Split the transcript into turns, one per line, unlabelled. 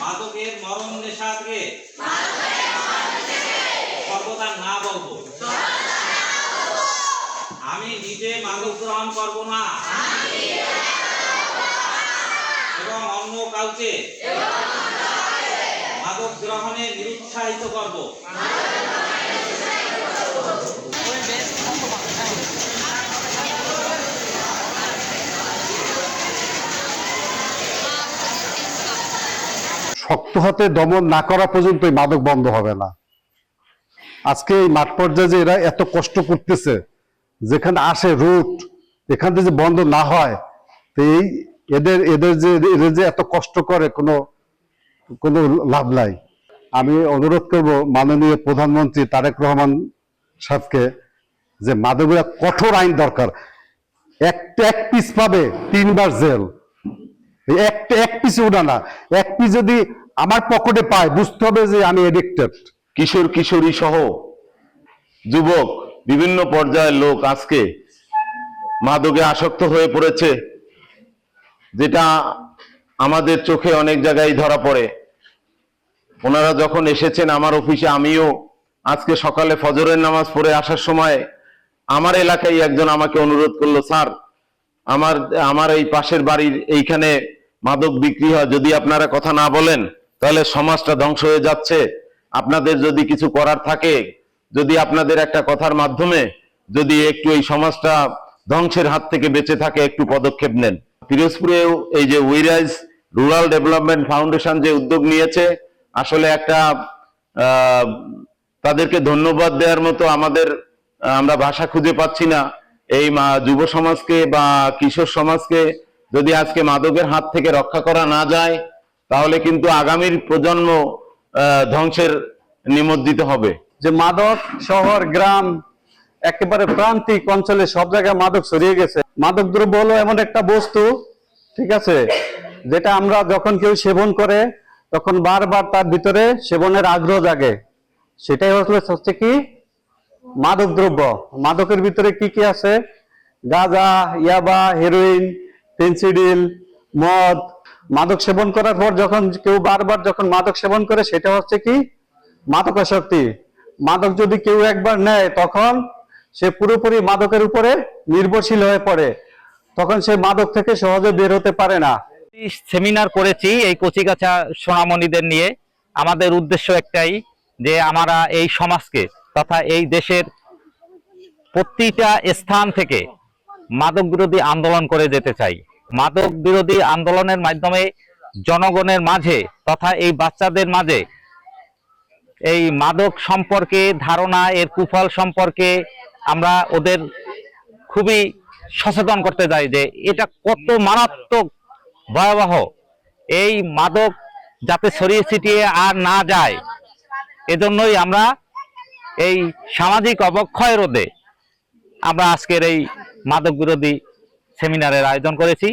মাদকের মরণ নেশাকে সর্বদা না বলবো। আমি নিজে মাদক গ্রহণ করব না এবং অন্য কাউকে মাদক গ্রহণে নিরুৎসাহিত করব।
শক্ত হাতে দমন না করা পর্যন্ত এই মাদক বন্ধ হবে না। আজকে এই মাঠ পর্যায়ে যে এরা এত কষ্ট করতেছে, যেখানে আসে রুট, এখান থেকে যে বন্ধ না হয়, তো এই এদের যে এত কষ্ট করে কোনো লাভ নাই। আমি অনুরোধ করব মাননীয় প্রধানমন্ত্রী তারেক রহমান সাহেবকে যে মাদকের কঠোর আইন দরকার। এক পিস পাবে 3 বার জেল। এক পিস ওটা না, এক পিস যদি আমার পকেটে পায় বুঝতে হবে যে আমি এডিক্টেড।
কিশোর কিশোরী সহ যুবক বিভিন্ন পর্যায়ের লোক আজকে মাদকে আসক্ত হয়ে পড়েছে, যেটা আমাদের চোখে অনেক জায়গায় ধরা পড়ে। ওনারা যখন এসেছেন আমার অফিসে, আমিও আজকে সকালে ফজরের নামাজ পড়ে আসার সময় আমার এলাকায় একজন আমাকে অনুরোধ করলো, স্যার আমার এই পাশের বাড়ির এইখানে মাদক বিক্রি হয়, যদি আপনারা কথা না বলেন তাহলে সমাজটা ধ্বংস হয়ে যাচ্ছে। আপনাদের যদি কিছু করার থাকে, যদি আপনাদের একটা কথার মাধ্যমে যদি একটু এই সমাজটা ধ্বংসের হাত থেকে বেঁচে থাকে, একটু পদক্ষেপ নেন। পিরোজপুরেও এই যে উইরাইজ রুরাল ডেভেলপমেন্ট ফাউন্ডেশন যে উদ্যোগ নিয়েছে, আসলে একটা তাদেরকে ধন্যবাদ দেওয়ার মতো আমরা ভাষা খুঁজে পাচ্ছি না। এই যুব সমাজকে বা কিশোর সমাজকে যদি আজকে মাদকের হাত থেকে রক্ষা করা না যায়, তাহলে কিন্তু আগামীর প্রজন্ম ধ্বংসের নিমজ্জিত হবে।
যে মাদক শহর গ্রাম একেবারে প্রান্তিক অঞ্চলে সব জায়গায় মাদক ছড়িয়ে গেছে। মাদক দ্রব্য হলো এমন একটা বস্তু, ঠিক আছে, যেটা আমরা যখন কেউ সেবন করে তখন বারবার তার ভিতরে সেবনের আগ্রহ জাগে। সেটাই হচ্ছে কি মাদক দ্রব্য। মাদকের ভিতরে কি কি আছে? গাঁজা, ইয়াবা, হেরোইন, ফেন্সিডিল, মদ। মাদক সেবন করার পর যখন কেউ বারবার যখন মাদক সেবন করে, সেটা হচ্ছে কি মাদকাসক্তি। মাদক যদি কেউ একবার নেয় তখন সে পুরোপুরি মাদকের উপরে নির্ভরশীল হয়ে পড়ে, তখন সে মাদক থেকে সহজে বের হতে পারে না।
সেমিনার করেছি এই কচিকাঁচা সোনামণিদের নিয়ে। আমাদের উদ্দেশ্য একটাই, যে আমরা এই সমাজকে তথা এই দেশের প্রতিটা স্থান থেকে মাদক বিরোধী আন্দোলন করে যেতে চাই। মাদক বিরোধী আন্দোলনের মাধ্যমে জনগণের মাঝে তথা এই বাচ্চাদের মাঝে এই মাদক সম্পর্কে ধারণা, এর কুফল সম্পর্কে আমরা ওদের খুবই সচেতন করতে চাই যে এটা কত মারাত্মক ভয়াবহ। এই মাদক যাতে ছড়িয়ে ছিটিয়ে আর না যায়, এজন্যই আমরা এই সামাজিক অবক্ষয় রোধে আমরা আজকের এই মাদক বিরোধী সেমিনারের আয়োজন করেছি।